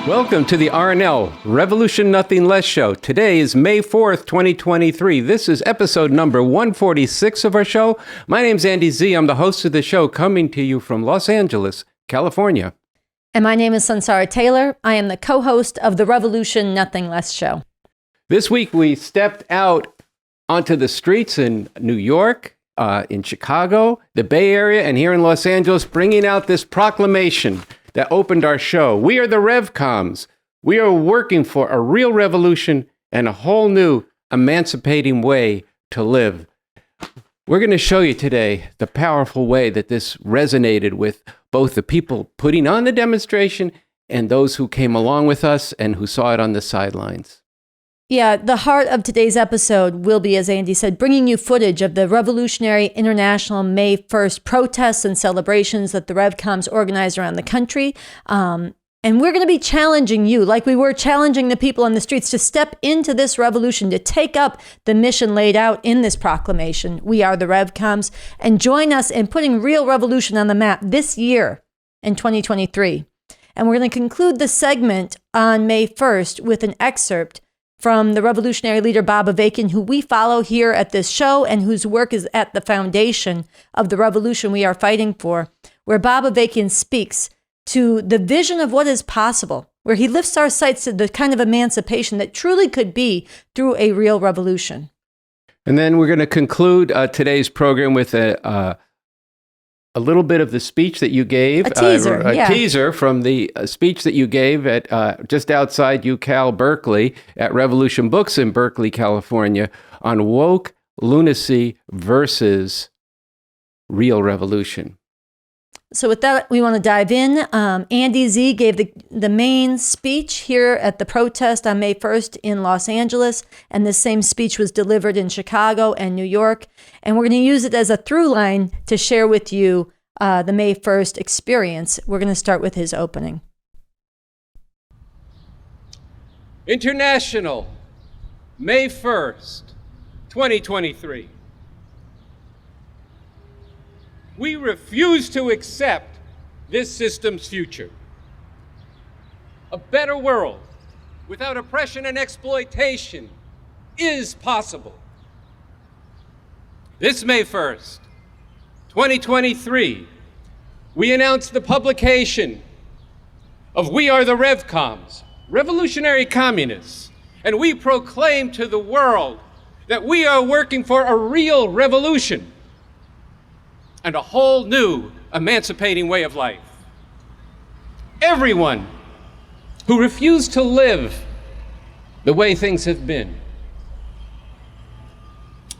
Welcome to the RNL Revolution Nothing Less show. Today is May 4th, 2023. This is episode number 146 of our show. My name's Andy Zee. I'm the host of the show, coming to you from Los Angeles, California. And my name is Sunsara Taylor. I am the co-host of the Revolution Nothing Less show. This week we stepped out onto the streets in New York, in Chicago, the Bay Area, and here in Los Angeles, bringing out this proclamation that opened our show. We are the RevComs. We are working for a real revolution and a whole new emancipating way to live. We're going to show you today the powerful way that this resonated with both the people putting on the demonstration and those who came along with us and who saw it on the sidelines. Yeah, the heart of today's episode will be, as Andy said, bringing you footage of the Revolutionary International May 1st protests and celebrations that the RevComs organize around the country. And we're going to be challenging you, like we were challenging the people on the streets, to step into this revolution, to take up the mission laid out in this proclamation, We Are the RevComs, and join us in putting real revolution on the map this year in 2023. And we're going to conclude the segment on May 1st with an excerpt from the revolutionary leader Bob Avakian, who we follow here at this show and whose work is at the foundation of the revolution we are fighting for, where Bob Avakian speaks to the vision of what is possible, where he lifts our sights to the kind of emancipation that truly could be through a real revolution. And then we're going to conclude today's program with a little bit of the speech that you gave. A teaser, teaser from the speech that you gave at just outside UCal, Berkeley, at Revolution Books in Berkeley, California, on woke lunacy versus real revolution. So with that, we want to dive in. Andy Zee gave the main speech here at the protest on May 1st in Los Angeles, and this same speech was delivered in Chicago and New York. And we're going to use it as a through line to share with you the May 1st experience. We're going to start with his opening. International, May 1st, 2023. We refuse to accept this system's future. A better world without oppression and exploitation is possible. This May 1st, 2023, we announced the publication of We Are the RevComs, Revolutionary Communists, and we proclaim to the world that we are working for a real revolution and a whole new emancipating way of life. Everyone who refused to live the way things have been,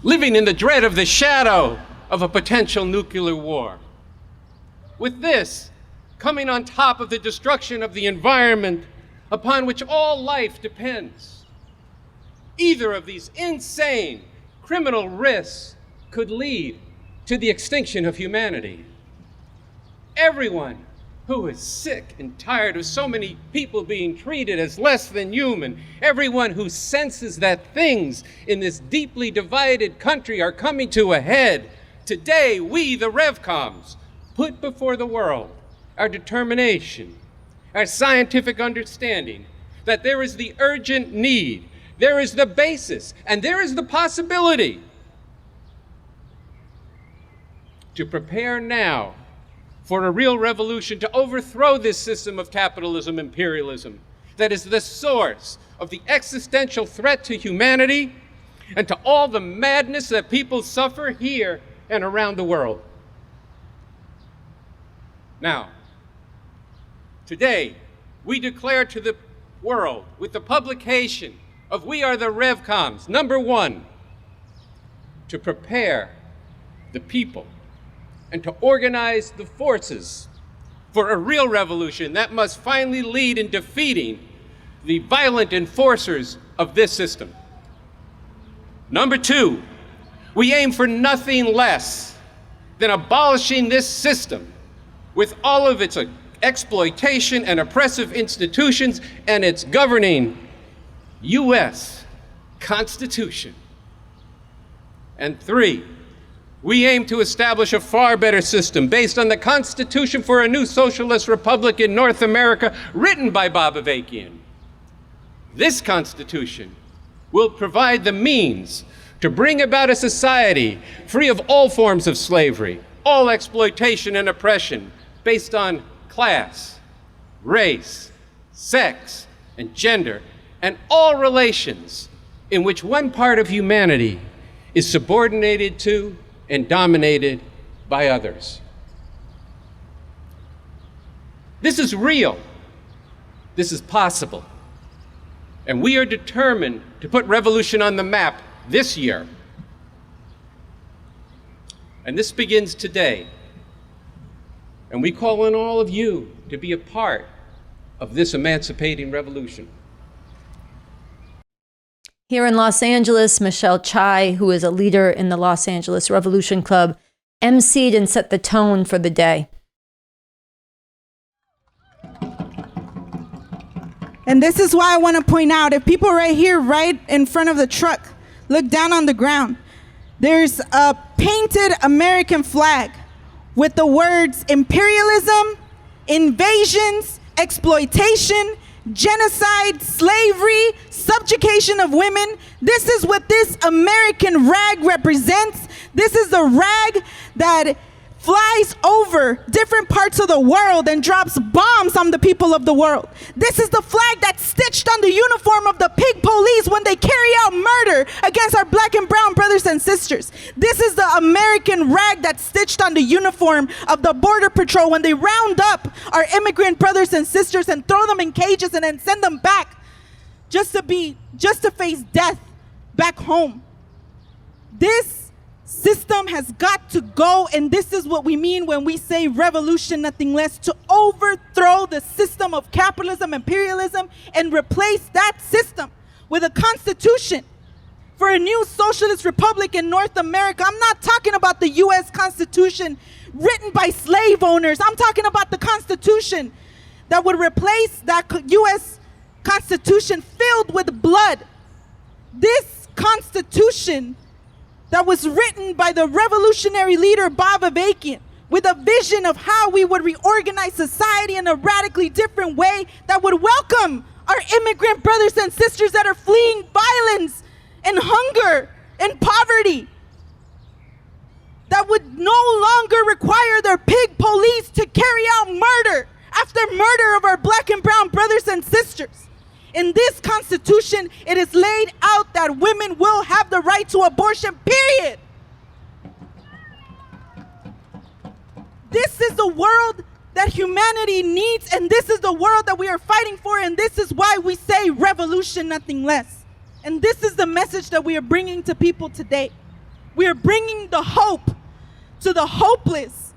living in the dread of the shadow of a potential nuclear war, with this coming on top of the destruction of the environment upon which all life depends. Either of these insane criminal risks could lead to the extinction of humanity. Everyone who is sick and tired of so many people being treated as less than human, everyone who senses that things in this deeply divided country are coming to a head, today we, the RevComs, put before the world our determination, our scientific understanding that there is the urgent need, there is the basis, and there is the possibility to prepare now for a real revolution to overthrow this system of capitalism, imperialism, that is the source of the existential threat to humanity and to all the madness that people suffer here and around the world. Now, today, we declare to the world with the publication of We Are the RevComs, number one, to prepare the people and to organize the forces for a real revolution that must finally lead in defeating the violent enforcers of this system. Number two, we aim for nothing less than abolishing this system with all of its exploitation and oppressive institutions and its governing U.S. Constitution. And three, We aim to establish a far better system based on the Constitution for a New Socialist Republic in North America, written by Bob Avakian. This Constitution will provide the means to bring about a society free of all forms of slavery, all exploitation and oppression based on class, race, sex, and gender, and all relations in which one part of humanity is subordinated to and dominated by others. This is real. This is possible. And we are determined to put revolution on the map this year. And this begins today. And we call on all of you to be a part of this emancipating revolution. Here in Los Angeles, Michelle Chai, who is a leader in the Los Angeles Revolution Club, emceed and set the tone for the day. And this is why I want to point out, if people right here, right in front of the truck, look down on the ground, there's a painted American flag with the words imperialism, invasions, exploitation, genocide, slavery, subjugation of women. This is what this American rag represents. This is the rag that flies over different parts of the world and drops bombs on the people of the world. This is the flag that's stitched on the uniform of the pig police when they carry out murder against our black and brown brothers and sisters. This is the American rag that's stitched on the uniform of the Border Patrol when they round up our immigrant brothers and sisters and throw them in cages and then send them back just to face death back home. This system has got to go, and this is what we mean when we say revolution, nothing less, to overthrow the system of capitalism, imperialism, and replace that system with a constitution for a new socialist republic in North America. I'm not talking about the U.S. Constitution written by slave owners. I'm talking about the Constitution that would replace that U.S. Constitution filled with blood. This Constitution that was written by the revolutionary leader Bob Avakian with a vision of how we would reorganize society in a radically different way that would welcome our immigrant brothers and sisters that are fleeing violence and hunger and poverty, that would no longer require their pig police to carry out murder after murder of our black and brown brothers and sisters. In this Constitution, it is laid out that women will have the right to abortion, period. This is the world that humanity needs, and this is the world that we are fighting for, and this is why we say revolution, nothing less. And this is the message that we are bringing to people today. We are bringing the hope to the hopeless.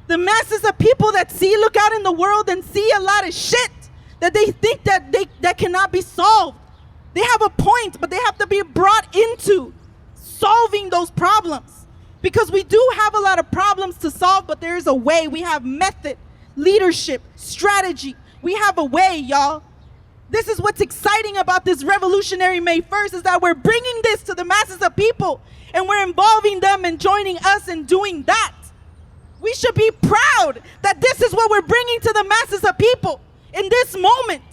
The masses of people that look out in the world and see a lot of shit that they think that cannot be solved. They have a point, but they have to be brought into solving those problems. Because we do have a lot of problems to solve, but there is a way. We have method, leadership, strategy. We have a way, y'all. This is what's exciting about this revolutionary May 1st, is that we're bringing this to the masses of people, and we're involving them and joining us in doing that. We should be proud that this is what we're bringing to the masses of people in this moment.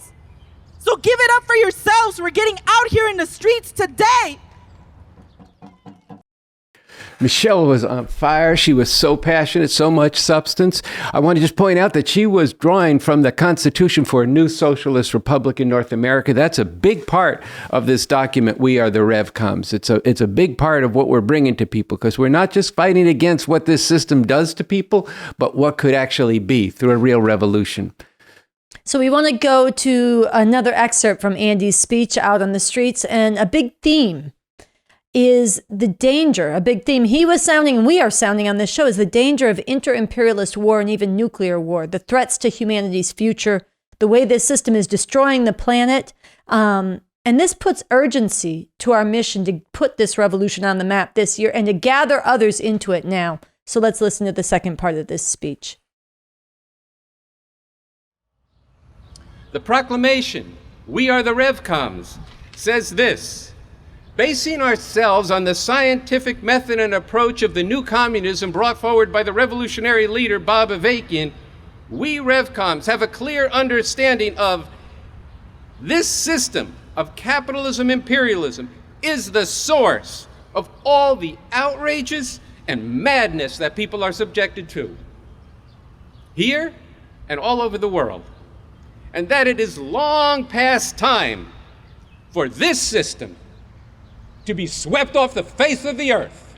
So give it up for yourselves. We're getting out here in the streets today. Michelle was on fire. She was so passionate, so much substance. I want to just point out that she was drawing from the Constitution for a New Socialist Republic in North America. That's a big part of this document, We Are the RevComs. It's a big part of what we're bringing to people, because we're not just fighting against what this system does to people, but what could actually be through a real revolution. So we want to go to another excerpt from Andy's speech out on the streets, and a big theme is the danger, a big theme he was sounding and we are sounding on this show, is the danger of inter-imperialist war and even nuclear war, the threats to humanity's future, the way this system is destroying the planet. And this puts urgency to our mission to put this revolution on the map this year and to gather others into it now. So let's listen to the second part of this speech. The proclamation, We Are the RevComs, says this: Basing ourselves on the scientific method and approach of the new communism brought forward by the revolutionary leader Bob Avakian, we RevComs have a clear understanding of this system of capitalism imperialism is the source of all the outrages and madness that people are subjected to, here and all over the world, and that it is long past time for this system to be swept off the face of the earth.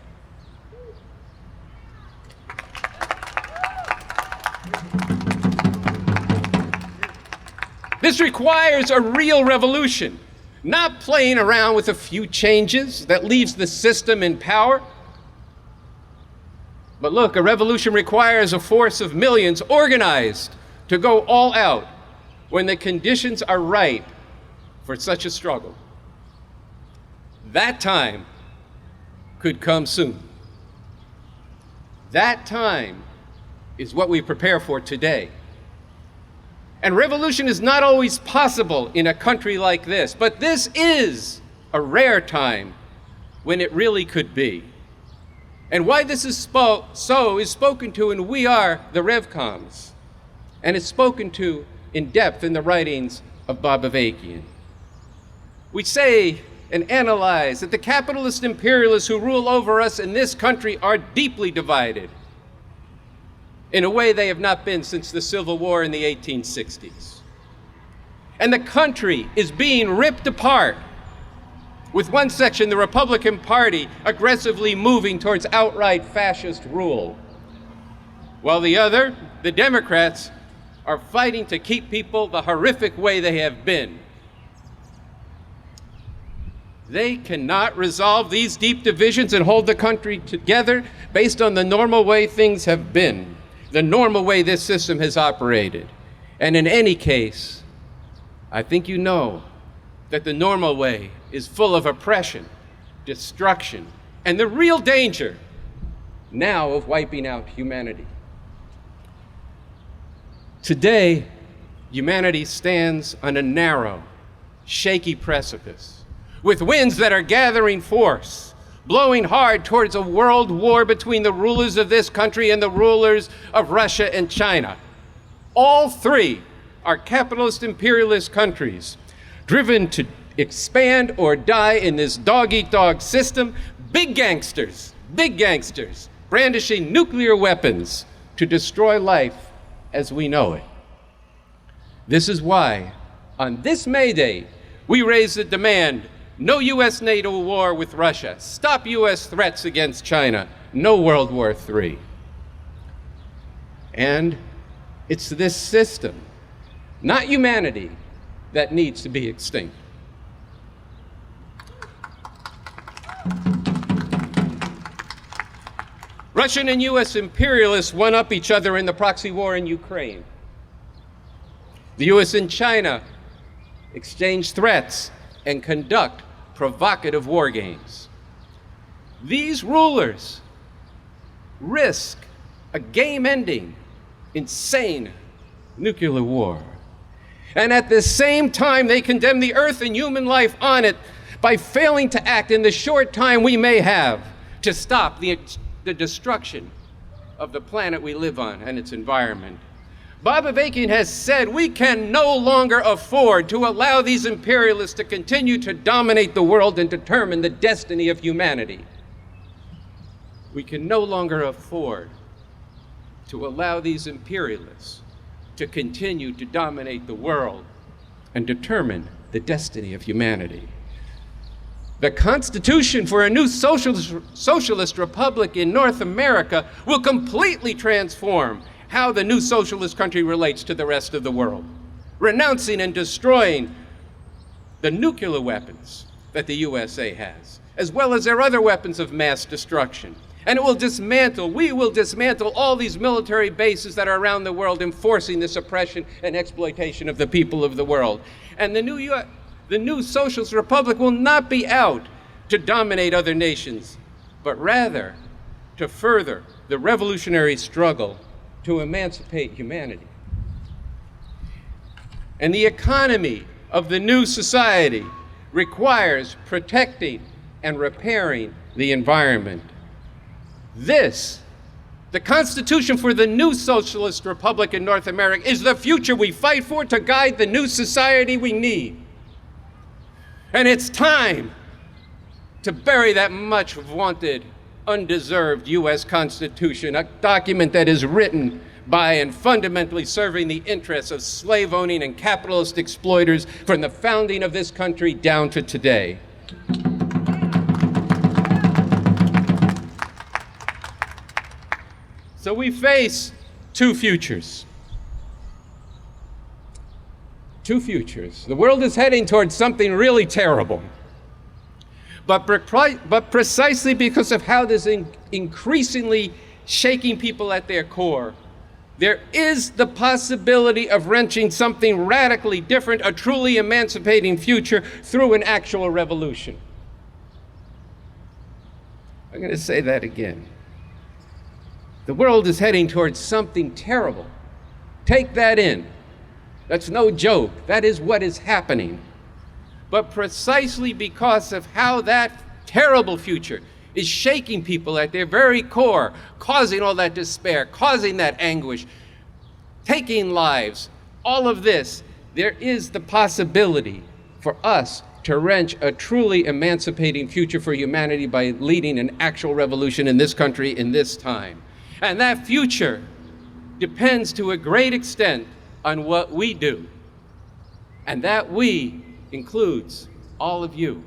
This requires a real revolution, not playing around with a few changes that leaves the system in power. But look, a revolution requires a force of millions organized to go all out when the conditions are right for such a struggle. That time could come soon. That time is what we prepare for today. And revolution is not always possible in a country like this, but this is a rare time when it really could be. And why this is so is spoken to in We Are the RevComs, and it's spoken to in depth in the writings of Bob Avakian. We say and analyze that the capitalist imperialists who rule over us in this country are deeply divided in a way they have not been since the Civil War in the 1860s. And the country is being ripped apart, with one section, the Republican Party, aggressively moving towards outright fascist rule, while the other, the Democrats, are fighting to keep people the horrific way they have been. They cannot resolve these deep divisions and hold the country together based on the normal way things have been, the normal way this system has operated. And in any case, I think you know that the normal way is full of oppression, destruction, and the real danger now of wiping out humanity. Today, humanity stands on a narrow, shaky precipice, with winds that are gathering force, blowing hard towards a world war between the rulers of this country and the rulers of Russia and China. All three are capitalist imperialist countries, driven to expand or die in this dog-eat-dog system. Big gangsters, brandishing nuclear weapons to destroy life as we know it. This is why, on this May Day, we raise the demand: no US-NATO war with Russia, stop US threats against China, no World War III. And it's this system, not humanity, that needs to be extinct. Russian and US imperialists one up each other in the proxy war in Ukraine. The US and China exchange threats and conduct provocative war games. These rulers risk a game-ending, insane nuclear war. And at the same time, they condemn the earth and human life on it by failing to act in the short time we may have to stop the destruction of the planet we live on and its environment. Bob Avakian has said we can no longer afford to allow these imperialists to continue to dominate the world and determine the destiny of humanity. We can no longer afford to allow these imperialists to continue to dominate the world and determine the destiny of humanity. The Constitution for a new socialist republic in North America will completely transform how the new socialist country relates to the rest of the world, renouncing and destroying the nuclear weapons that the USA has, as well as their other weapons of mass destruction. And we will dismantle all these military bases that are around the world, enforcing this oppression and exploitation of the people of the world. And the new socialist republic will not be out to dominate other nations, but rather to further the revolutionary struggle to emancipate humanity. And the economy of the new society requires protecting and repairing the environment. This, the Constitution for the new socialist republic in North America, is the future we fight for to guide the new society we need. And it's time to bury that much vaunted, undeserved U.S. Constitution, a document that is written by and fundamentally serving the interests of slave-owning and capitalist exploiters from the founding of this country down to today. So we face two futures. Two futures. The world is heading towards something really terrible. But precisely because of how this is increasingly shaking people at their core, there is the possibility of wrenching something radically different, a truly emancipating future, through an actual revolution. I'm going to say that again. The world is heading towards something terrible. Take that in. That's no joke. That is what is happening. But precisely because of how that terrible future is shaking people at their very core, causing all that despair, causing that anguish, taking lives, all of this, there is the possibility for us to wrench a truly emancipating future for humanity by leading an actual revolution in this country in this time. And that future depends to a great extent on what we do. And that we includes all of you.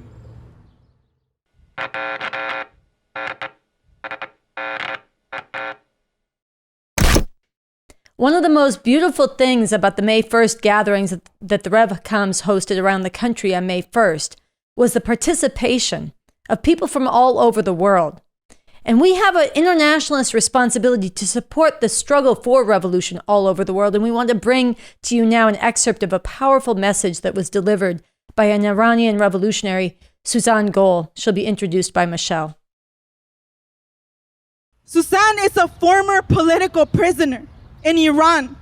One of the most beautiful things about the May 1st gatherings that the RevComs hosted around the country on May 1st was the participation of people from all over the world. And we have an internationalist responsibility to support the struggle for revolution all over the world. And we want to bring to you now an excerpt of a powerful message that was delivered by an Iranian revolutionary, Sussan Gol. She'll be introduced by Michelle. Sussan is a former political prisoner in Iran.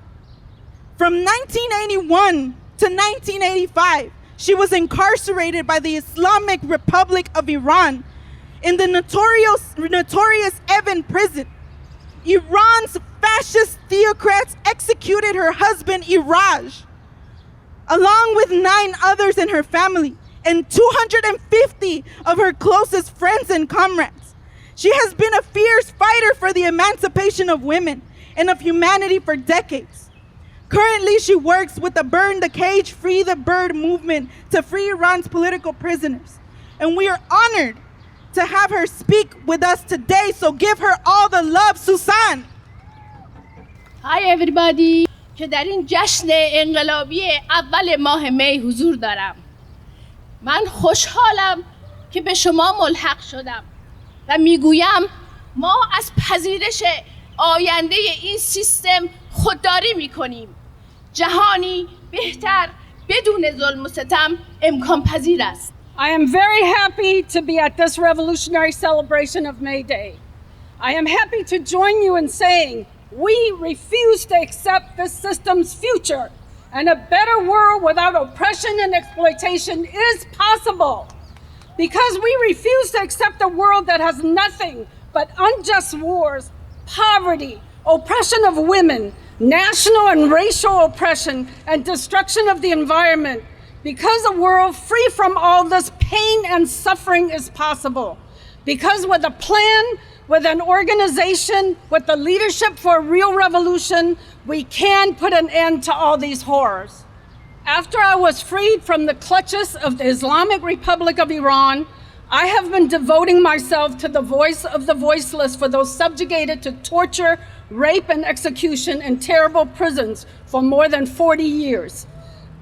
From 1981 to 1985, she was incarcerated by the Islamic Republic of Iran in the notorious Evin prison. Iran's fascist theocrats executed her husband, Iraj, along with 9 others in her family and 250 of her closest friends and comrades. She has been a fierce fighter for the emancipation of women and of humanity for decades. Currently, she works with the Burn the Cage, Free the Bird movement to free Iran's political prisoners. And we are honored to have her speak with us today, so give her all the love, Sussan. Hi everybody. که در این جشن انقلابی اول ماه می حضور دارم. من خوشحالم که به شما ملحق شدم و میگویم ما از پذیرش آینده این سیستم خودداری میکنیم. جهانی بهتر بدون ظلم و ستم امکان پذیر است. I am very happy to be at this revolutionary celebration of May Day. I am happy to join you in saying we refuse to accept this system's future, and a better world without oppression and exploitation is possible. Because we refuse to accept a world that has nothing but unjust wars, poverty, oppression of women, national and racial oppression, and destruction of the environment. Because a world free from all this pain and suffering is possible. Because with a plan, with an organization, with the leadership for a real revolution, we can put an end to all these horrors. After I was freed from the clutches of the Islamic Republic of Iran, I have been devoting myself to the voice of the voiceless for those subjugated to torture, rape, and execution in terrible prisons for more than 40 years.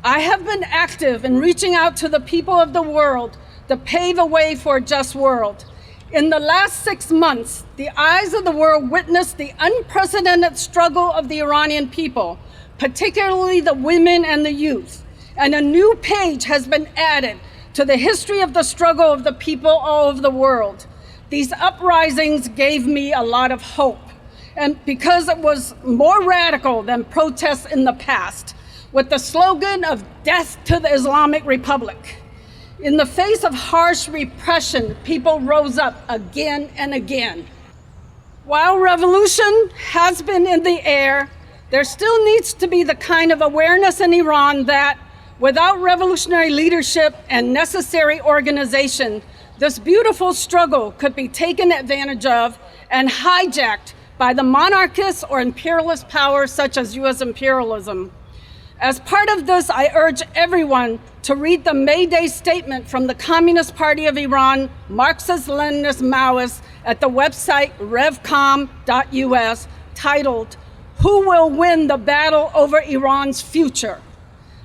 I have been active in reaching out to the people of the world to pave a way for a just world. In the last 6 months, the eyes of the world witnessed the unprecedented struggle of the Iranian people, particularly the women and the youth. And a new page has been added to the history of the struggle of the people all over the world. These uprisings gave me a lot of hope, and because it was more radical than protests in the past, with the slogan of death to the Islamic Republic. In the face of harsh repression, people rose up again and again. While revolution has been in the air, there still needs to be the kind of awareness in Iran that, without revolutionary leadership and necessary organization, this beautiful struggle could be taken advantage of and hijacked by the monarchist or imperialist powers such as US imperialism. As part of this, I urge everyone to read the May Day statement from the Communist Party of Iran, Marxist-Leninist Maoists, at the website revcom.us, titled, "Who Will Win the Battle Over Iran's Future?"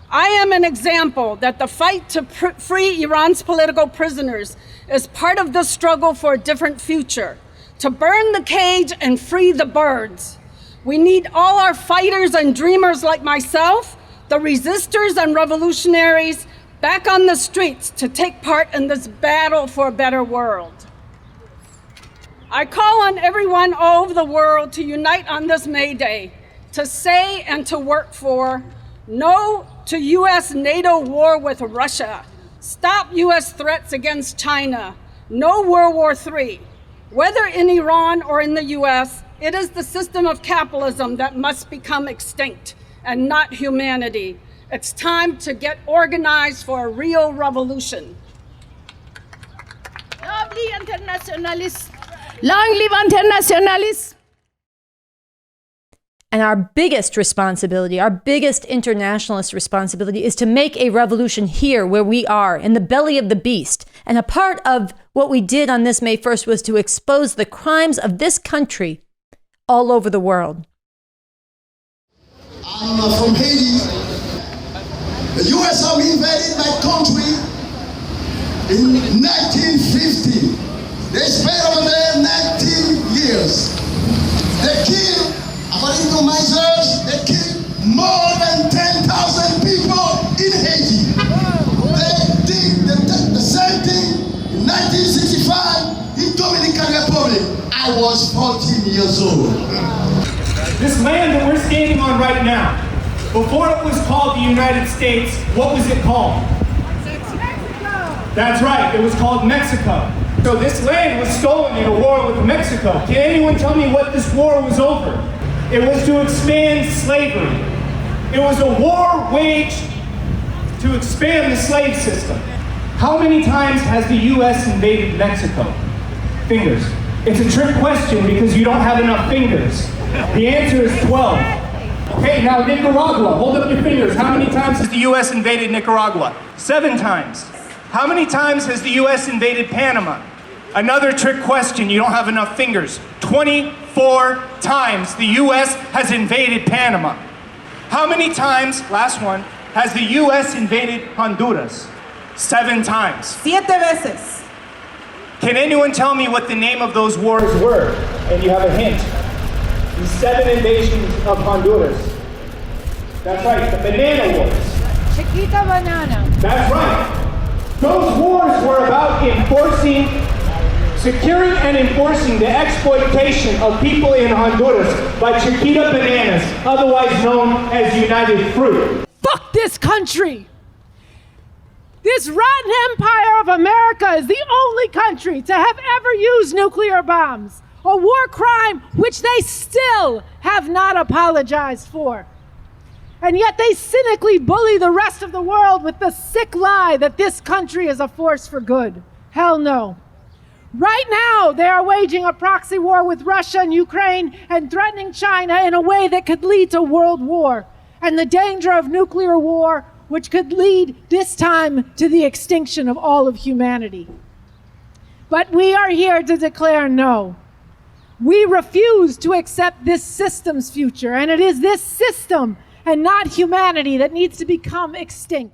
I am an example that the fight to free Iran's political prisoners is part of the struggle for a different future, to burn the cage and free the birds. We need all our fighters and dreamers like myself, the resistors and revolutionaries, back on the streets to take part in this battle for a better world. I call on everyone all over the world to unite on this May Day, to say and to work for no to US-NATO war with Russia, stop US threats against China, no World War III. Whether in Iran or in the US, it is the system of capitalism that must become extinct and not humanity. It's time to get organized for a real revolution. Lovely internationalists. Long live internationalists. And our biggest responsibility, our biggest internationalist responsibility is to make a revolution here where we are, in the belly of the beast. And a part of what we did on this May 1st was to expose the crimes of this country all over the world. I'm from Haiti. The US Army invaded my country in 1950. They spent over there 19 years. They killed, according to my search, they killed more than 10,000 people in Haiti. They did the same thing in 1965 in Dominican Republic. I was 14 years old. This land that we're standing on right now, before it was called the United States, what was it called? Mexico. That's right, it was called Mexico. So this land was stolen in a war with Mexico. Can anyone tell me what this war was over? It was to expand slavery. It was a war waged to expand the slave system. How many times has the US invaded Mexico? Fingers. It's a trick question because you don't have enough fingers. The answer is 12. Okay, now Nicaragua, hold up your fingers. How many times has the US invaded Nicaragua? 7 times. How many times has the US invaded Panama? Another trick question, you don't have enough fingers. 24 times the US has invaded Panama. How many times, last one, has the US invaded Honduras? 7 times. 7 veces. Can anyone tell me what the name of those wars were? And you have a hint. The 7 invasions of Honduras. That's right, the Banana Wars. Chiquita banana. That's right. Those wars were about securing and enforcing the exploitation of people in Honduras by Chiquita bananas, otherwise known as United Fruit. Fuck this country! This rotten empire of America is the only country to have ever used nuclear bombs, a war crime which they still have not apologized for. And yet they cynically bully the rest of the world with the sick lie that this country is a force for good. Hell no. Right now, they are waging a proxy war with Russia and Ukraine and threatening China in a way that could lead to world war and the danger of nuclear war, which could lead this time to the extinction of all of humanity. But we are here to declare no. We refuse to accept this system's future, and it is this system and not humanity that needs to become extinct.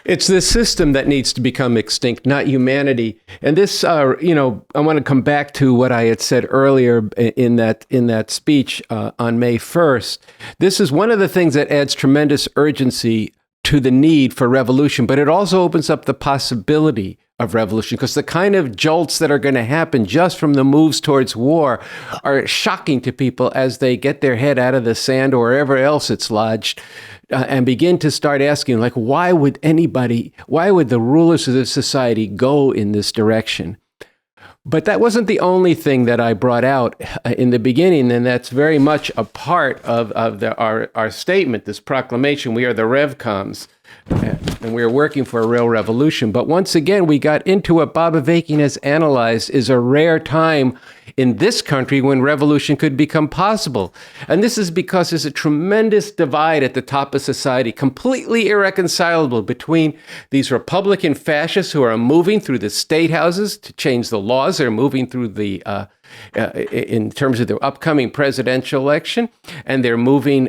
It's this system that needs to become extinct, not humanity. And this, I want to come back to what I had said earlier in that speech on May 1st. This is one of the things that adds tremendous urgency to the need for revolution, but it also opens up the possibility of revolution, because the kind of jolts that are going to happen just from the moves towards war are shocking to people as they get their head out of the sand or wherever else it's lodged, and begin to start asking, like, why would the rulers of this society go in this direction? But that wasn't the only thing that I brought out in the beginning, and that's very much a part of our statement, this proclamation, we are the RevComs, and we're working for a real revolution. But once again, we got into what Bob Avakian has analyzed is a rare time in this country when revolution could become possible. And this is because there's a tremendous divide at the top of society, completely irreconcilable between these Republican fascists who are moving through the state houses to change the laws. They're moving through in terms of the upcoming presidential election, and they're moving,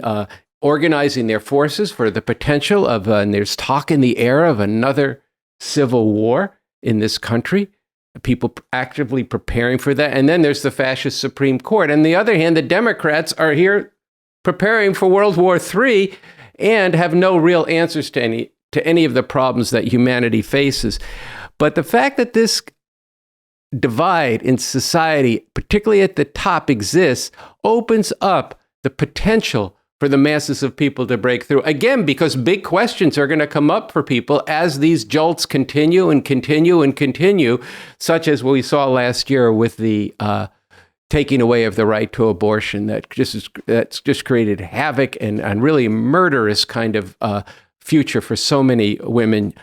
organizing their forces for the potential of, and there's talk in the air of another civil war in this country. People actively preparing for that. And then there's the fascist Supreme Court. On the other hand, the Democrats are here preparing for World War III and have no real answers to any of the problems that humanity faces. But the fact that this divide in society, particularly at the top, exists, opens up the potential for the masses of people to break through. Again, because big questions are going to come up for people as these jolts continue and continue and continue, such as what we saw last year with the taking away of the right to abortion. That's just created havoc and really murderous kind of future for so many women.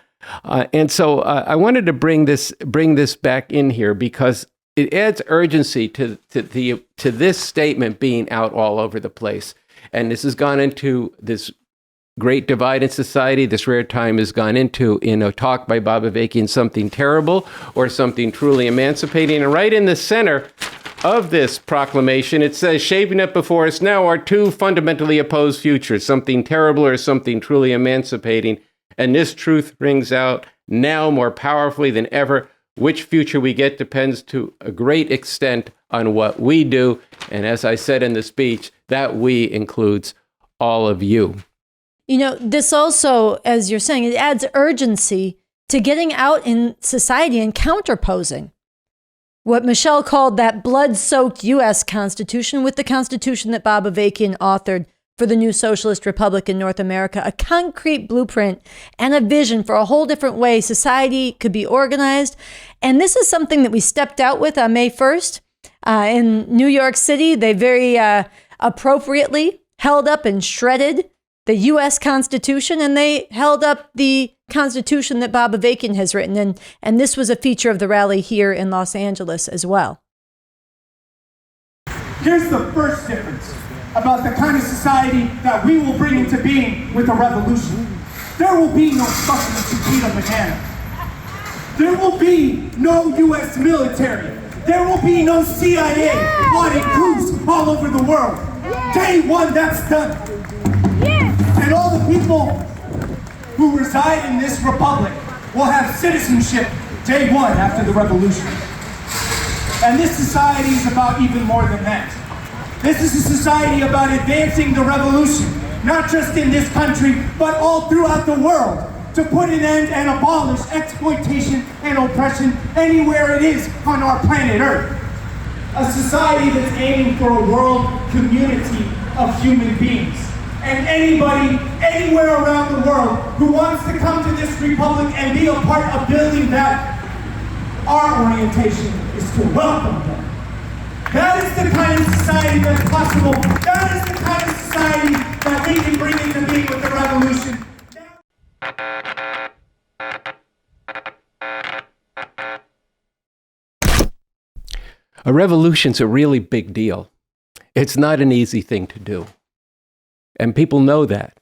And so I wanted to bring this back in here because it adds urgency to this statement being out all over the place. And this has gone into this great divide in society. This rare time has gone into, in a talk by Bob Avakian, something terrible or something truly emancipating. And right in the center of this proclamation, it says, shaping up before us now are two fundamentally opposed futures, something terrible or something truly emancipating. And this truth rings out now more powerfully than ever. Which future we get depends to a great extent on what we do. And as I said in the speech, that we includes all of you. You know, this also, as you're saying, it adds urgency to getting out in society and counterposing what Michelle called that blood-soaked U.S. Constitution with the Constitution that Bob Avakian authored for the new socialist republic in North America, a concrete blueprint and a vision for a whole different way society could be organized. And this is something that we stepped out with on May 1st in New York City. They very appropriately held up and shredded the U.S. Constitution, and they held up the Constitution that Bob Avakian has written. And this was a feature of the rally here in Los Angeles as well. Here's the first difference about the kind of society that we will bring into being with a revolution. There will be no fucking Chiquita Banana. There will be no U.S. military. There will be no CIA plotting coups all over the world. Day one, that's done. And all the people who reside in this republic will have citizenship day one after the revolution. And this society is about even more than that. This is a society about advancing the revolution, not just in this country, but all throughout the world, to put an end and abolish exploitation and oppression anywhere it is on our planet Earth. A society that's aiming for a world community of human beings. And anybody, anywhere around the world who wants to come to this republic and be a part of building that, our orientation is to welcome them. That is the kind of society that's possible. That is the kind of society that we can bring into being with the revolution. A revolution's a really big deal. It's not an easy thing to do. And people know that.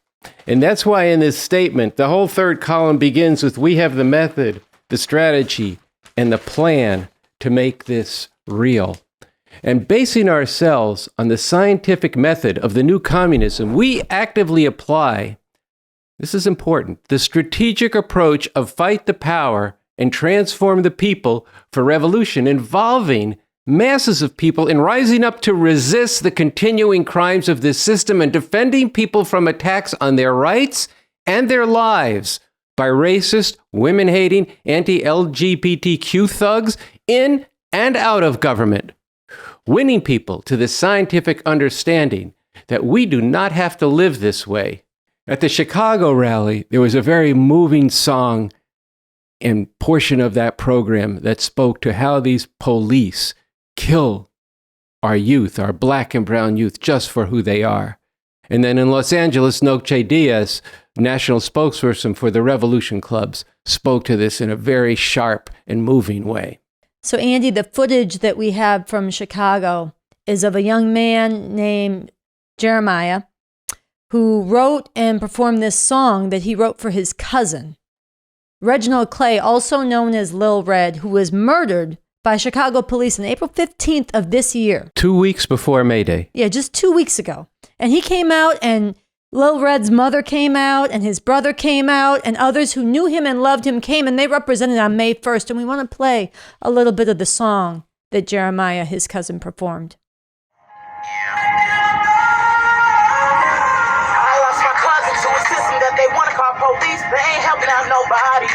And that's why in this statement, the whole third column begins with, we have the method, the strategy, and the plan to make this real. And basing ourselves on the scientific method of the new communism, we actively apply, this is important, the strategic approach of fight the power and transform the people for revolution, involving masses of people in rising up to resist the continuing crimes of this system and defending people from attacks on their rights and their lives by racist, women-hating, anti-LGBTQ thugs in and out of government, winning people to the scientific understanding that we do not have to live this way. At the Chicago rally, there was a very moving song and portion of that program that spoke to how these police kill our youth, our black and brown youth, just for who they are. And then in Los Angeles, Noche Diaz, national spokesperson for the Revolution Clubs, spoke to this in a very sharp and moving way. So, Andy, the footage that we have from Chicago is of a young man named Jeremiah who wrote and performed this song that he wrote for his cousin, Reginald Clay, also known as Lil Red, who was murdered by Chicago police on April 15th of this year. 2 weeks before May Day. Yeah, just 2 weeks ago. And he came out, and Lil Red's mother came out, and his brother came out, and others who knew him and loved him came, and they represented on May 1st. And we want to play a little bit of the song that Jeremiah, his cousin, performed. I lost my cousin to a system that they want to call police, but ain't helping out nobody.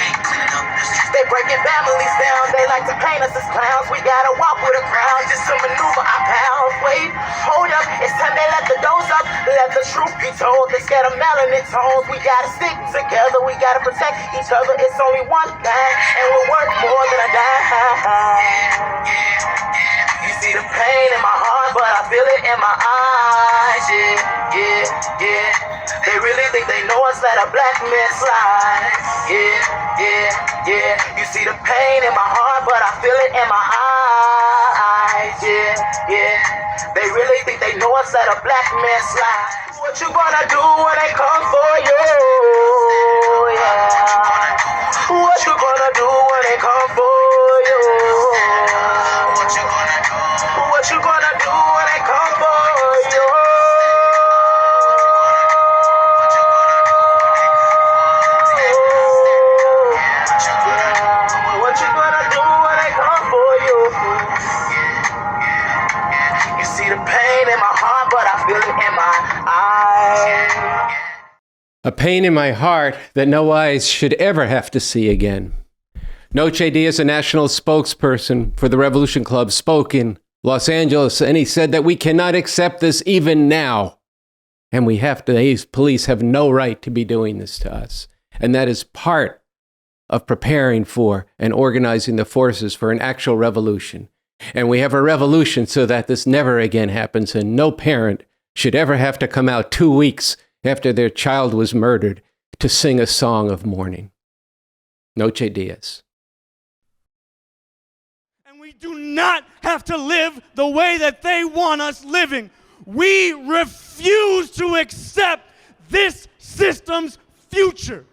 They breaking families down, they like to paint us as clowns. We gotta walk with a crown just to maneuver our pounds. Wait, hold up, it's time they let the doors up, let the truth be told. Instead of melanin tones, we gotta stick together, we gotta protect each other. It's only one thing, and we'll work more than a dime. You see the pain in my heart, but I feel it in my eyes. Yeah. They really think they know us, let a black man slide. Yeah. You see the pain in my heart, but I feel it in my eyes. Yeah. They really think they know us, let a black man slide. What you gonna do when they come for you? Yeah. What you gonna do when they come for you? What you gonna do? What you gonna do when they come for you? What you gonna do when they come for you? You see the pain in my heart, but I feel it in my eyes. A pain in my heart that no eyes should ever have to see again. Noche Diaz, a national spokesperson for the Revolution Club, spoke in Los Angeles, and he said that we cannot accept this even now. And we have to, these police have no right to be doing this to us. And that is part of preparing for and organizing the forces for an actual revolution. And we have a revolution so that this never again happens, and no parent should ever have to come out 2 weeks after their child was murdered to sing a song of mourning. Noche Diaz. And we do not have to live the way that they want us living. We refuse to accept this system's future.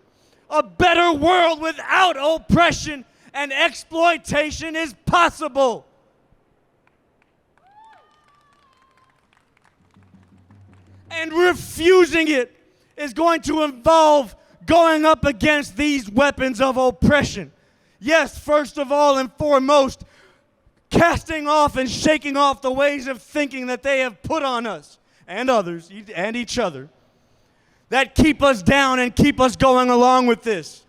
A better world without oppression and exploitation is possible. And refusing it is going to involve going up against these weapons of oppression. Yes, first of all and foremost, casting off and shaking off the ways of thinking that they have put on us and others and each other that keep us down and keep us going along with this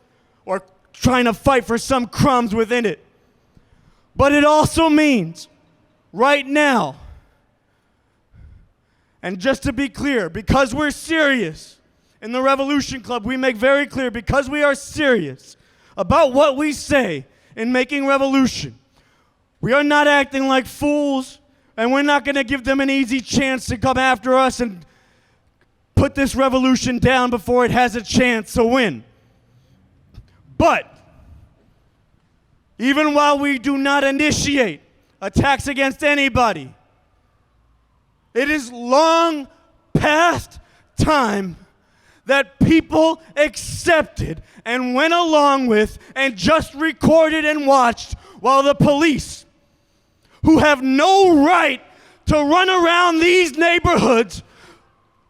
or trying to fight for some crumbs within it. But it also means right now, and just to be clear, because we're serious in the Revolution Club, we make very clear, because we are serious about what we say in making revolution, we are not acting like fools, and we're not going to give them an easy chance to come after us and put this revolution down before it has a chance to win. But even while we do not initiate attacks against anybody, it is long past time that people accepted and went along with and just recorded and watched while the police, who have no right to run around these neighborhoods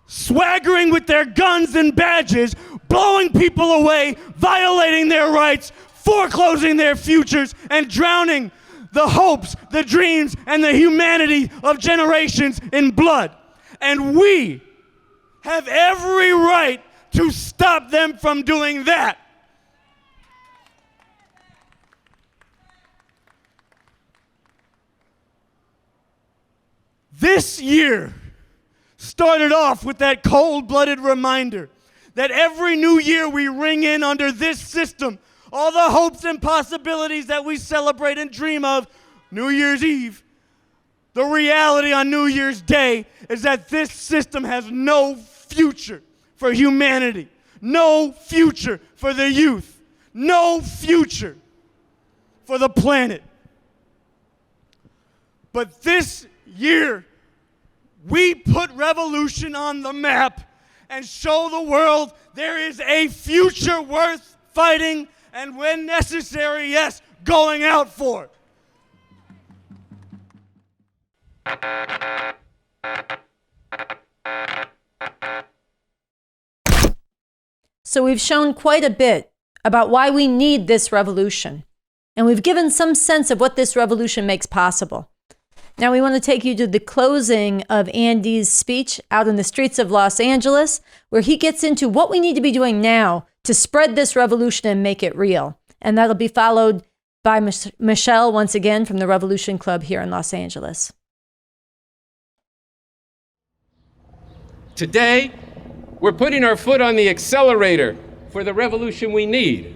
swaggering with their guns and badges, blowing people away, violating their rights, foreclosing their futures, and drowning the hopes, the dreams, and the humanity of generations in blood. And we have every right to stop them from doing that. This year started off with that cold-blooded reminder that every new year we ring in under this system all the hopes and possibilities that we celebrate and dream of New Year's Eve. The reality on New Year's Day is that this system has no future for humanity, no future for the youth, no future for the planet. But this year, we put revolution on the map and show the world there is a future worth fighting and, when necessary, yes, going out for. So we've shown quite a bit about why we need this revolution, and we've given some sense of what this revolution makes possible. Now we want to take you to the closing of Andy's speech out in the streets of Los Angeles, where he gets into what we need to be doing now to spread this revolution and make it real. And that'll be followed by Michelle once again from the Revolution Club here in Los Angeles. Today, we're putting our foot on the accelerator for the revolution we need.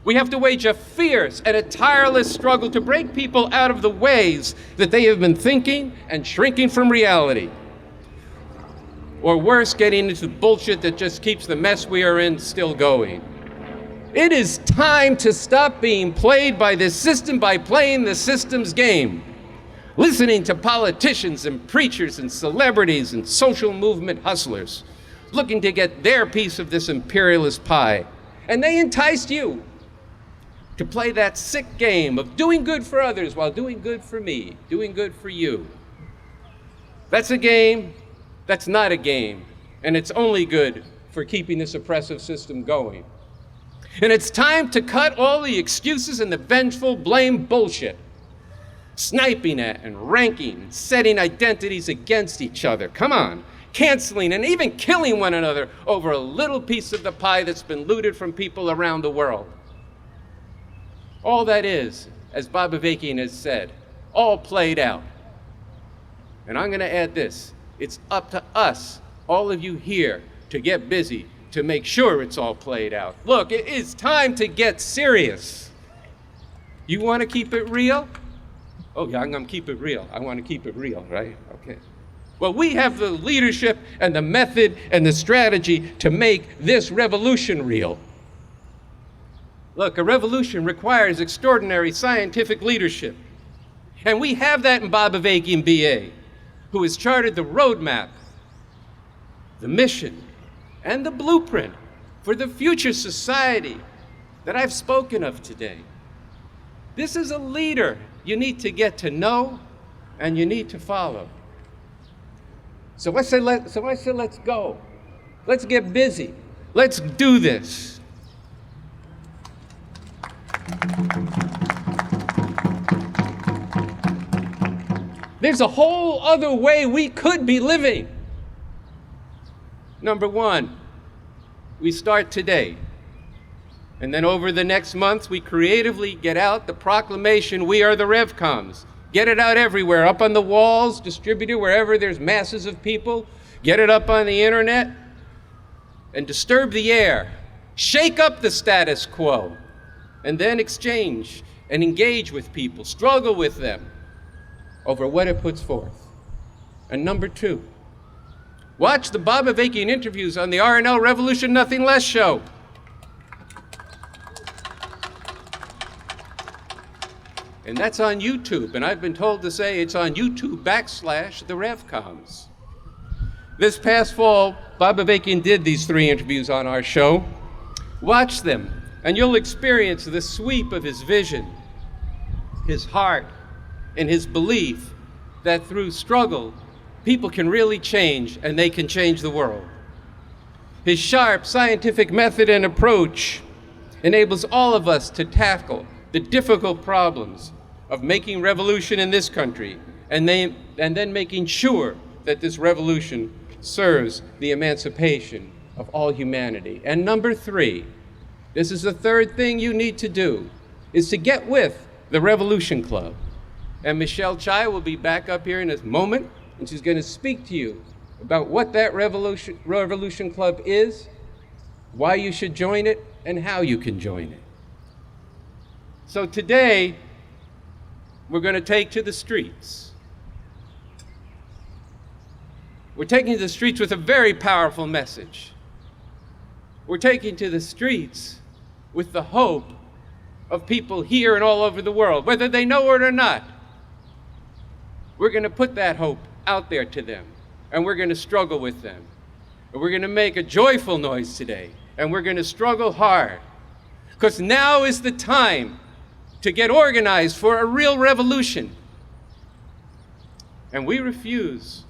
We have to wage a fierce and a tireless struggle to break people out of the ways that they have been thinking and shrinking from reality. Or worse, getting into bullshit that just keeps the mess we are in still going. It is time to stop being played by this system by playing the system's game. Listening to politicians and preachers and celebrities and social movement hustlers looking to get their piece of this imperialist pie. And they enticed you to play that sick game of doing good for others while doing good for me, doing good for you. That's a game, that's not a game, and it's only good for keeping this oppressive system going. And it's time to cut all the excuses and the vengeful blame bullshit. Sniping at and ranking, and setting identities against each other. Come on, canceling and even killing one another over a little piece of the pie that's been looted from people around the world. All that is, as Bob Avakian has said, all played out. And I'm gonna add this, it's up to us, all of you here, to get busy to make sure it's all played out. Look, it is time to get serious. You wanna keep it real? Oh yeah, I'm gonna keep it real. I wanna keep it real, right? Okay. Well, we have the leadership and the method and the strategy to make this revolution real. Look, a revolution requires extraordinary scientific leadership. And we have that in Bob Avakian, BA, who has charted the roadmap, the mission, and the blueprint for the future society that I've spoken of today. This is a leader you need to get to know and you need to follow. So I said, let's go. Let's get busy. Let's do this. There's a whole other way we could be living. Number one, we start today. And then over the next months, we creatively get out the proclamation, "We are the RevComs." Get it out everywhere, up on the walls, distribute it wherever there's masses of people. Get it up on the internet and disturb the air. Shake up the status quo. And then exchange and engage with people, struggle with them over what it puts forth. And number two, watch the Bob Avakian interviews on the RNL Revolution Nothing Less show. And that's on YouTube, and I've been told to say it's on YouTube/the RevComs. This past fall, Bob Avakian did these 3 interviews on our show. Watch them. And you'll experience the sweep of his vision, his heart, and his belief that through struggle, people can really change and they can change the world. His sharp scientific method and approach enables all of us to tackle the difficult problems of making revolution in this country and then making sure that this revolution serves the emancipation of all humanity. And number three, this is the third thing you need to do, is to get with the Revolution Club. And Michelle Chai will be back up here in a moment, and she's going to speak to you about what that Revolution Club is, why you should join it, and how you can join it. So today, we're going to take to the streets. We're taking to the streets with a very powerful message. We're taking to the streets with the hope of people here and all over the world, whether they know it or not. We're going to put that hope out there to them, and we're going to struggle with them. And we're going to make a joyful noise today, and we're going to struggle hard, because now is the time to get organized for a real revolution. And we refuse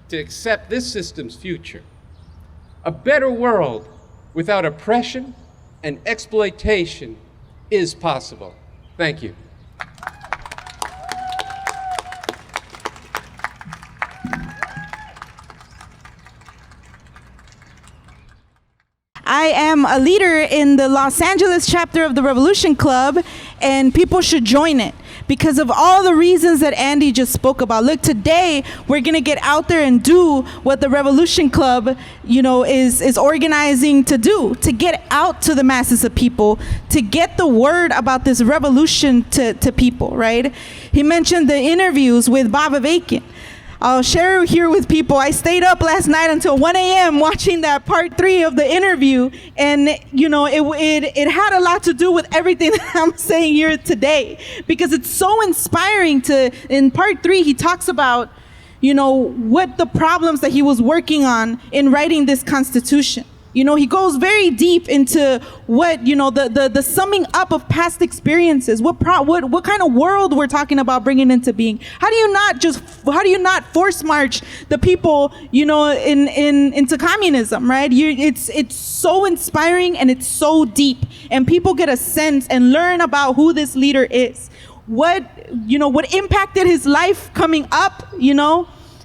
to accept this system's future. A better world without oppression and exploitation is possible. Thank you. I am a leader in the Los Angeles chapter of the Revolution Club, and people should join it because of all the reasons that Andy just spoke about. Look, today we're gonna get out there and do what the Revolution Club, is organizing to do, to get out to the masses of people, to get the word about this revolution to people, right? He mentioned the interviews with Bob Avakian. I'll share here with people. I stayed up last night until 1 a.m. watching that part 3 of the interview, and it had a lot to do with everything that I'm saying here today, because it's so inspiring. In part 3, he talks about, what the problems that he was working on in writing this Constitution. He goes very deep into what, the summing up of past experiences, what kind of world we're talking about bringing into being. How do you not force march the people, into communism, right? It's so inspiring and it's so deep, and people get a sense and learn about who this leader is, what impacted his life coming up,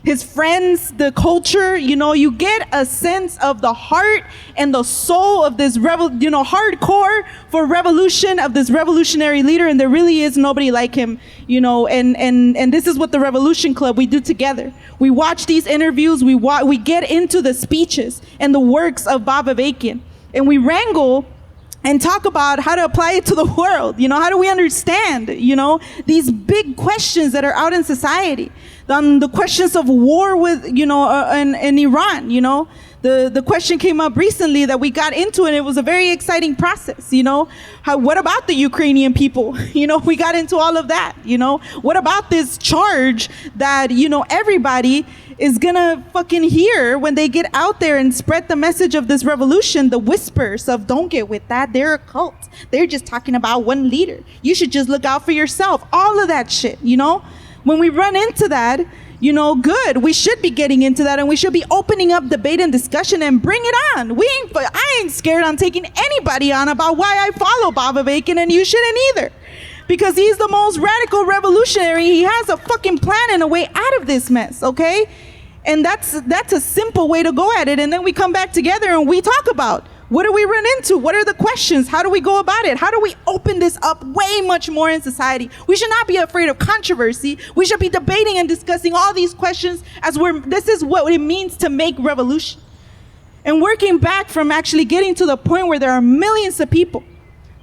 his friends, the culture. You get a sense of the heart and the soul of this hardcore for revolution of this revolutionary leader, and there really is nobody like him, and this is what the Revolution Club, we do together. We watch these interviews, we get into the speeches and the works of Bob Avakian, and we wrangle and talk about how to apply it to the world. How do we understand, these big questions that are out in society? The questions of war with, in Iran, the question came up recently that we got into, and it was a very exciting process, what about the Ukrainian people? We got into all of that, what about this charge that, everybody is gonna fucking hear when they get out there and spread the message of this revolution, the whispers of don't get with that, they're a cult, they're just talking about one leader, you should just look out for yourself, all of that shit, When we run into that, good, we should be getting into that, and we should be opening up debate and discussion and bring it on. I ain't scared on taking anybody on about why I follow Bob Avakian, and you shouldn't either. Because he's the most radical revolutionary. He has a fucking plan and a way out of this mess, okay? And that's a simple way to go at it. And then we come back together and we talk about, what do we run into? What are the questions? How do we go about it? How do we open this up way much more in society? We should not be afraid of controversy. We should be debating and discussing all these questions this is what it means to make revolution. And working back from actually getting to the point where there are millions of people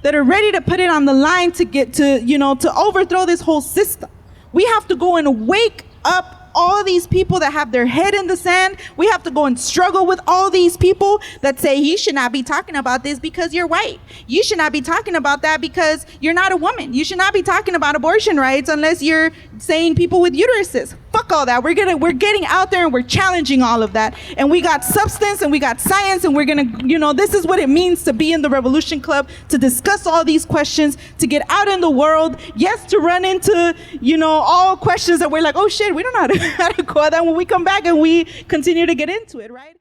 that are ready to put it on the line to get to overthrow this whole system. We have to go and wake up all these people that have their head in the sand. We have to go and struggle with all these people that say you should not be talking about this because you're white. You should not be talking about that because you're not a woman. You should not be talking about abortion rights unless you're saying people with uteruses. Fuck all that. We're getting out there and we're challenging all of that. And we got substance and we got science, and we're gonna, this is what it means to be in the Revolution Club, to discuss all these questions, to get out in the world. Yes, to run into, all questions that we're like, oh shit, we don't know how to go at that when we come back and we continue to get into it, right?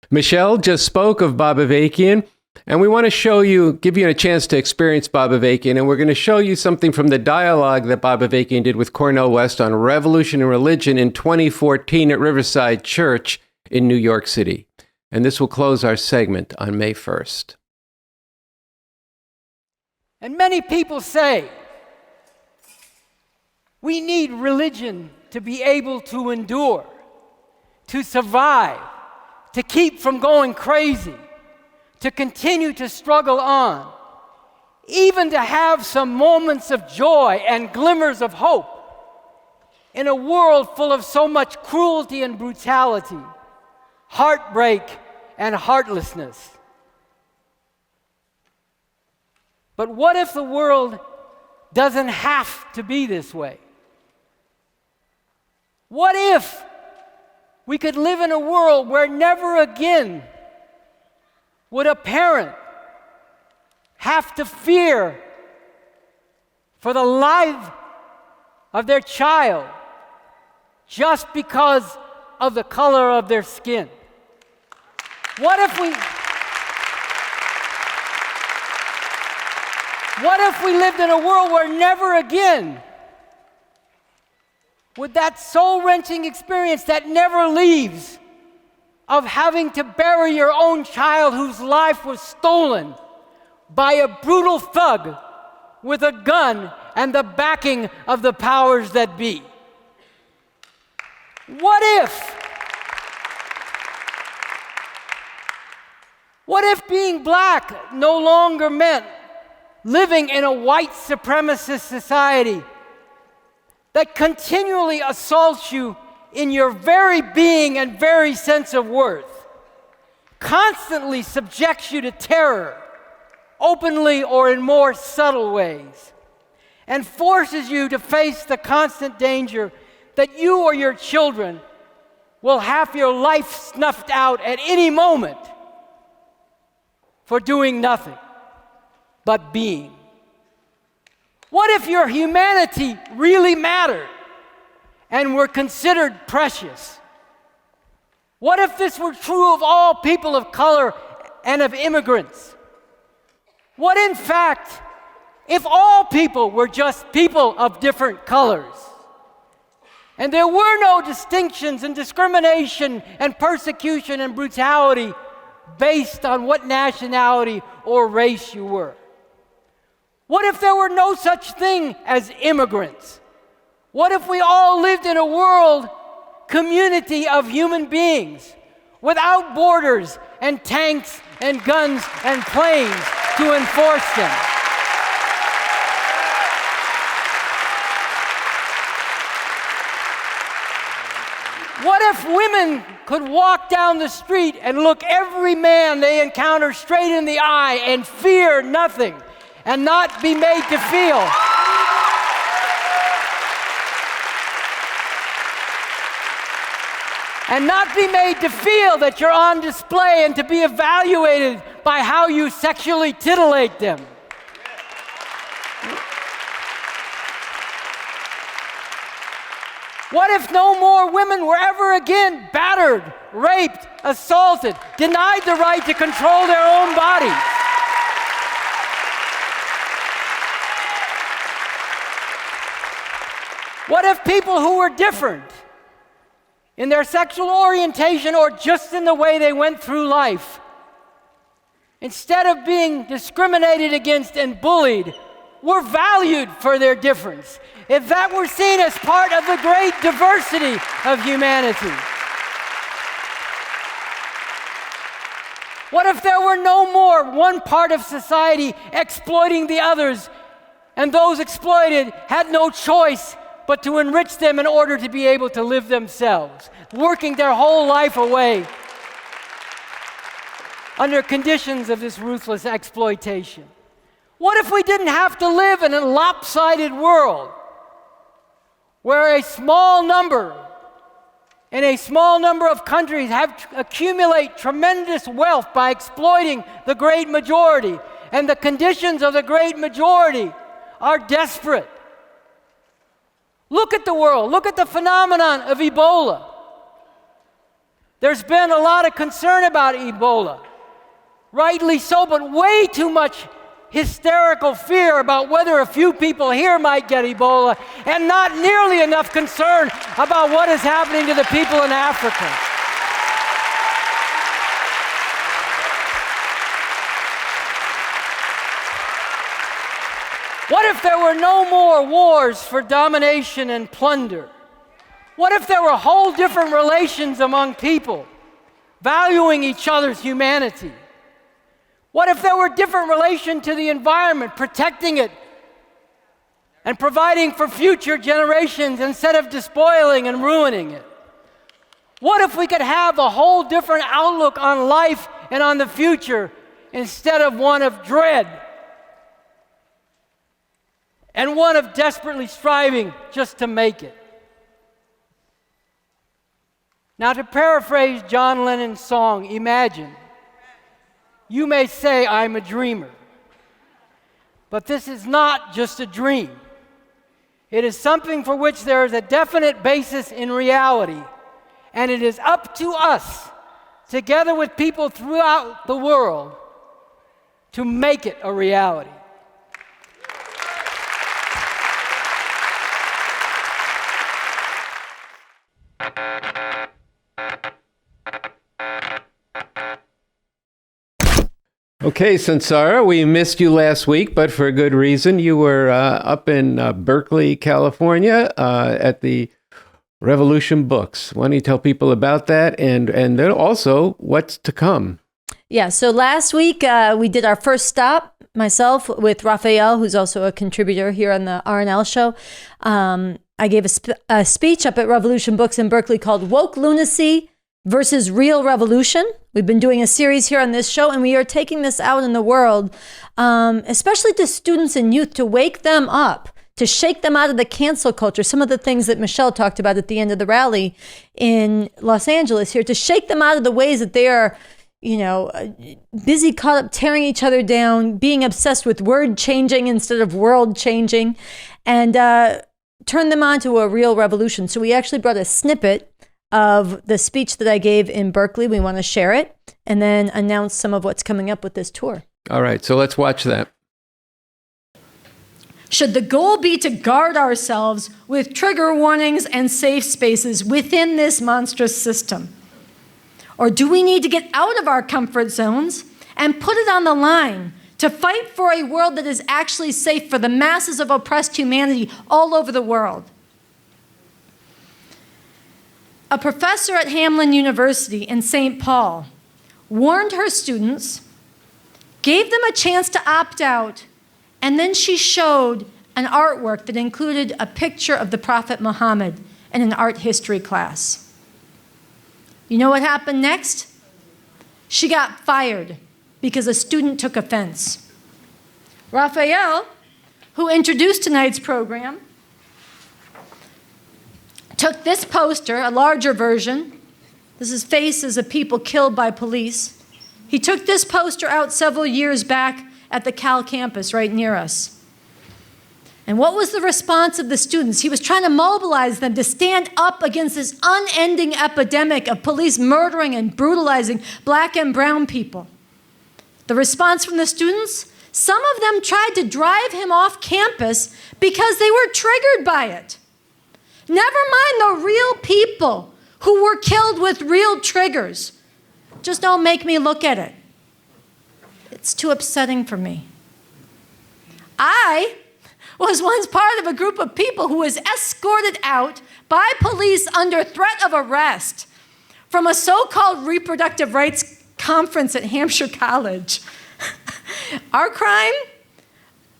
Michelle just spoke of Bob Avakian, and we want to give you a chance to experience Bob Avakian, and we're going to show you something from the dialogue that Bob Avakian did with Cornel West on revolution and religion in 2014 at Riverside Church in New York City. And this will close our segment on May 1st. And many people say, we need religion to be able to endure, to survive, to keep from going crazy, to continue to struggle on, even to have some moments of joy and glimmers of hope in a world full of so much cruelty and brutality, heartbreak and heartlessness. But what if the world doesn't have to be this way? What if we could live in a world where never again would a parent have to fear for the life of their child just because of the color of their skin? What if we lived in a world where never again would that soul-wrenching experience that never leaves of having to bury your own child whose life was stolen by a brutal thug with a gun and the backing of the powers that be? What if being black no longer meant living in a white supremacist society that continually assaults you in your very being and very sense of worth, constantly subjects you to terror, openly or in more subtle ways, and forces you to face the constant danger that you or your children will have your life snuffed out at any moment for doing nothing but being? What if your humanity really mattered and were considered precious? What if this were true of all people of color and of immigrants? What, in fact, if all people were just people of different colors, and there were no distinctions and discrimination and persecution and brutality based on what nationality or race you were? What if there were no such thing as immigrants? What if we all lived in a world community of human beings without borders and tanks and guns and planes to enforce them? What if women could walk down the street and look every man they encounter straight in the eye and fear nothing and not be made to feel that you're on display and to be evaluated by how you sexually titillate them? What if no more women were ever again battered, raped, assaulted, denied the right to control their own bodies? What if people who were different in their sexual orientation or just in the way they went through life, instead of being discriminated against and bullied, were valued for their difference? If that were seen as part of the great diversity of humanity? What if there were no more one part of society exploiting the others, and those exploited had no choice but to enrich them in order to be able to live themselves, working their whole life away under conditions of this ruthless exploitation? What if we didn't have to live in a lopsided world where a small number in a small number of countries accumulate tremendous wealth by exploiting the great majority, and the conditions of the great majority are desperate? Look at the world. Look at the phenomenon of Ebola. There's been a lot of concern about Ebola, rightly so, but way too much hysterical fear about whether a few people here might get Ebola, and not nearly enough concern about what is happening to the people in Africa. What if there were no more wars for domination and plunder? What if there were whole different relations among people, valuing each other's humanity? What if there were different relation to the environment, protecting it and providing for future generations instead of despoiling and ruining it? What if we could have a whole different outlook on life and on the future instead of one of dread and one of desperately striving just to make it? Now, to paraphrase John Lennon's song, Imagine, you may say I'm a dreamer, but this is not just a dream. It is something for which there is a definite basis in reality, and it is up to us, together with people throughout the world, to make it a reality. Okay, Sunsara, we missed you last week, but for a good reason. You were up in Berkeley, California, at the Revolution Books. Why don't you tell people about that and then also what's to come? Yeah, so last week we did our first stop, myself with Raphael, who's also a contributor here on the RNL show. I gave a speech up at Revolution Books in Berkeley called Woke Lunacy versus Real Revolution. We've been doing a series here on this show, and we are taking this out in the world, especially to students and youth, to wake them up, to shake them out of the cancel culture. Some of the things that Michelle talked about at the end of the rally in Los Angeles here, to shake them out of the ways that they are, busy, caught up tearing each other down, being obsessed with word changing instead of world changing, and turn them on to a real revolution. So we actually brought a snippet of the speech that I gave in Berkeley. We want to share it and then announce some of what's coming up with this tour. All right, so let's watch that. Should the goal be to guard ourselves with trigger warnings and safe spaces within this monstrous system? Or do we need to get out of our comfort zones and put it on the line to fight for a world that is actually safe for the masses of oppressed humanity all over the world? A professor at Hamline University in St. Paul warned her students, gave them a chance to opt out, and then she showed an artwork that included a picture of the Prophet Muhammad in an art history class. You know what happened next? She got fired because a student took offense. Raphael, who introduced tonight's program, took this poster, a larger version. This is faces of people killed by police. He took this poster out several years back at the Cal campus right near us. And what was the response of the students? He was trying to mobilize them to stand up against this unending epidemic of police murdering and brutalizing black and brown people. The response from the students? Some of them tried to drive him off campus because they were triggered by it. Never mind the real people who were killed with real triggers. Just don't make me look at it. It's too upsetting for me. I was once part of a group of people who was escorted out by police under threat of arrest from a so-called reproductive rights conference at Hampshire College. Our crime?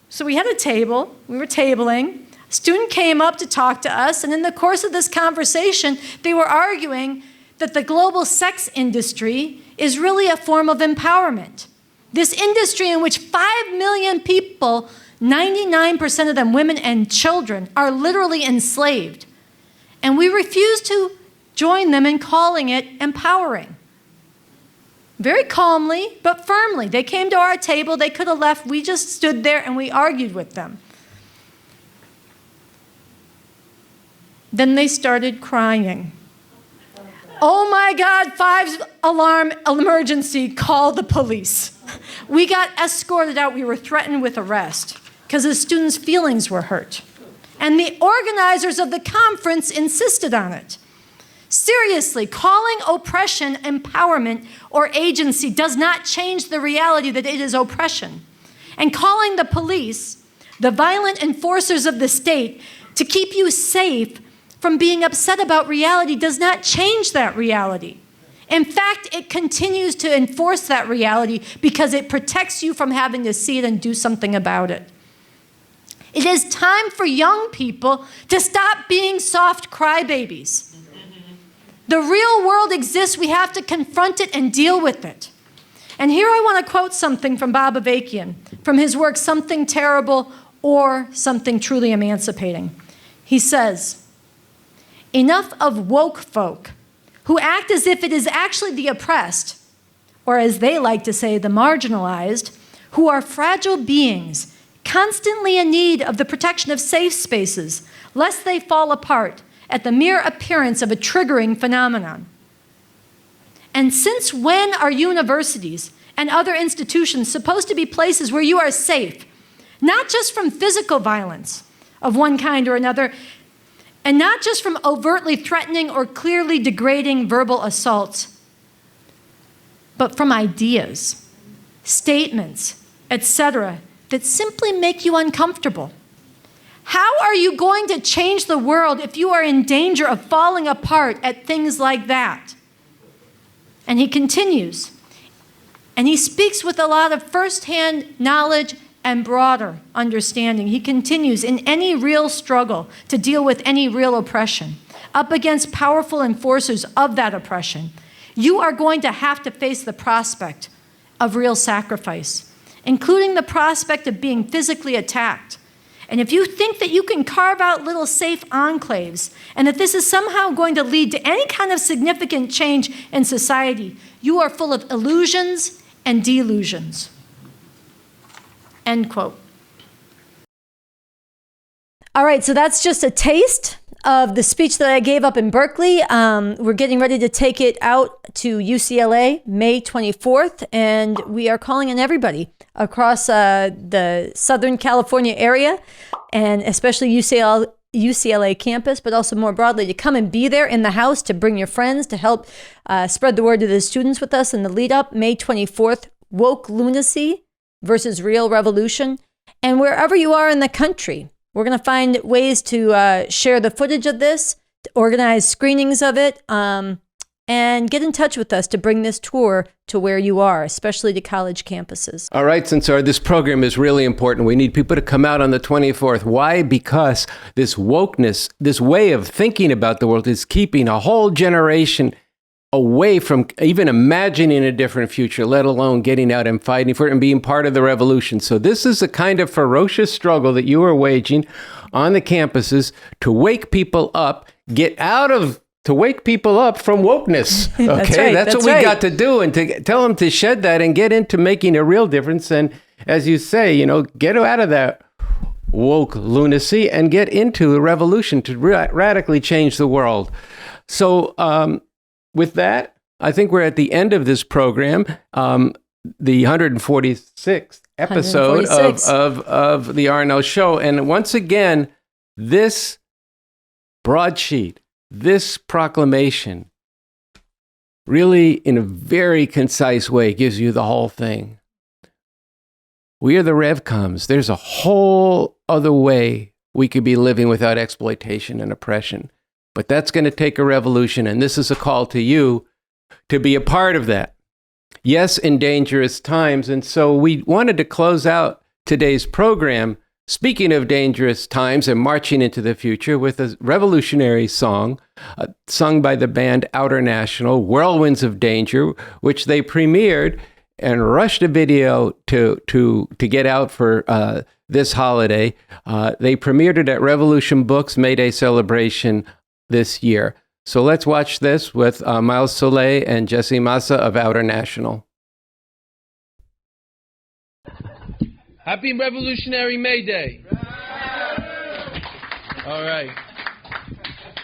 So we had a table. We were tabling. A student came up to talk to us, and in the course of this conversation, they were arguing that the global sex industry is really a form of empowerment. This industry in which 5 million people, 99% of them women and children, are literally enslaved. And we refuse to join them in calling it empowering. Very calmly, but firmly. They came to our table, they could have left, we just stood there and we argued with them. Then they started crying. Oh my God, 5-alarm emergency, call the police. We got escorted out, we were threatened with arrest because the students' feelings were hurt. And the organizers of the conference insisted on it. Seriously, calling oppression empowerment or agency does not change the reality that it is oppression. And calling the police the violent enforcers of the state, to keep you safe from being upset about reality does not change that reality. In fact, it continues to enforce that reality because it protects you from having to see it and do something about it. It is time for young people to stop being soft crybabies. The real world exists. We have to confront it and deal with it. And here I want to quote something from Bob Avakian from his work, Something Terrible or Something Truly Emancipating. He says, "Enough of woke folk who act as if it is actually the oppressed, or as they like to say, the marginalized, who are fragile beings, constantly in need of the protection of safe spaces, lest they fall apart at the mere appearance of a triggering phenomenon. And since when are universities and other institutions supposed to be places where you are safe, not just from physical violence of one kind or another, and not just from overtly threatening or clearly degrading verbal assaults, but from ideas, statements, etc., that simply make you uncomfortable? How are you going to change the world if you are in danger of falling apart at things like that?" And he continues, and he speaks with a lot of firsthand knowledge and broader understanding. He continues, "In any real struggle to deal with any real oppression, up against powerful enforcers of that oppression, you are going to have to face the prospect of real sacrifice, including the prospect of being physically attacked. And if you think that you can carve out little safe enclaves and that this is somehow going to lead to any kind of significant change in society, you are full of illusions and delusions." End quote. All right, so that's just a taste of the speech that I gave up in Berkeley. We're getting ready to take it out to UCLA May 24th, and we are calling on everybody across the Southern California area, and especially UCLA campus, but also more broadly to come and be there in the house, to bring your friends, to help spread the word to the students with us in the lead up. May 24th, Woke Lunacy versus Real Revolution. And wherever you are in the country, we're going to find ways to share the footage of this, to organize screenings of it, and get in touch with us to bring this tour to where you are, especially to college campuses. All right, Sunsara, this program is really important. We need people to come out on the 24th. Why? Because this wokeness, this way of thinking about the world is keeping a whole generation away from even imagining a different future, let alone getting out and fighting for it and being part of the revolution. So this is a kind of ferocious struggle that you are waging on the campuses to wake people up, to wake people up from wokeness. Okay, that's what we got to do, and to tell them to shed that and get into making a real difference. And as you say, get out of that woke lunacy and get into a revolution to radically change the world. So with that, I think we're at the end of this program, the 146th episode of the Arno Show. And once again, this broadsheet, this proclamation, really in a very concise way gives you the whole thing. We are the RevComs. There's a whole other way we could be living without exploitation and oppression. But that's going to take a revolution, and this is a call to you to be a part of that. Yes, in dangerous times. And so we wanted to close out today's program, speaking of dangerous times and marching into the future, with a revolutionary song sung by the band OUTERNATIONal, Whirlwinds of Danger, which they premiered and rushed a video to get out for this holiday. They premiered it at Revolution Books May Day celebration this year. So let's watch this with Miles Soleil and Jesse Massa of OUTERNATIONal. Happy Revolutionary May Day. All right.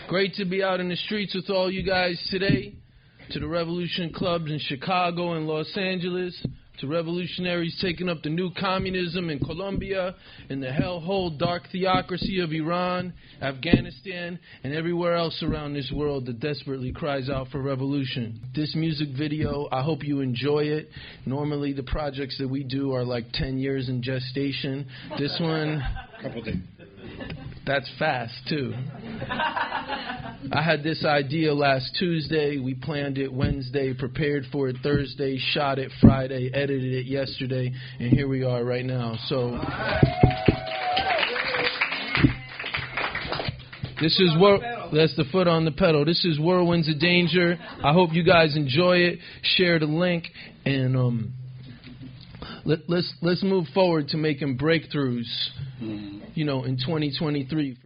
Great to be out in the streets with all you guys today. To the revolution clubs in Chicago and Los Angeles, to revolutionaries taking up the new communism in Colombia, and the hellhole dark theocracy of Iran, Afghanistan, and everywhere else around this world that desperately cries out for revolution. This music video, I hope you enjoy it. Normally the projects that we do are like 10 years in gestation. This one Couple days. That's fast, too. I had this idea last Tuesday. We planned it Wednesday, prepared for it Thursday, shot it Friday, edited it yesterday, and here we are right now. So this is that's the foot on the pedal. This is Whirlwinds of Danger. I hope you guys enjoy it. Share the link, and let's move forward to making breakthroughs, in 2023.